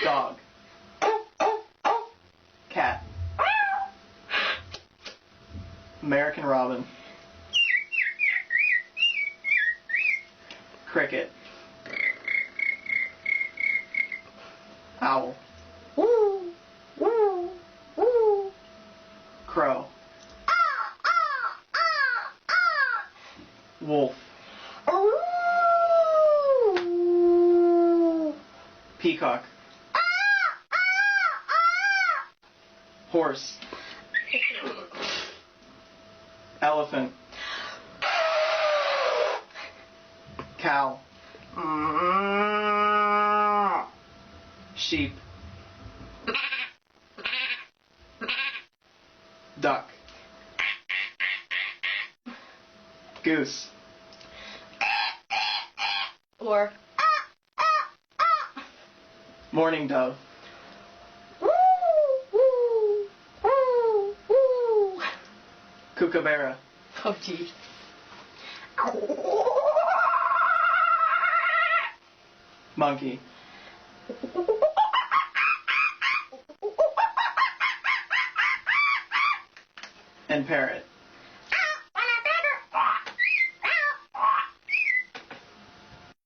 Dog. Cat. American robin. Cricket. Owl. Woo, woo, woo. Crow. Wolf. Peacock. Horse. Elephant. Cow. Sheep. Duck. Goose. Or Morning dove. woo, woo, woo, woo. Kookaburra. Oh, geez. Monkey. And parrot.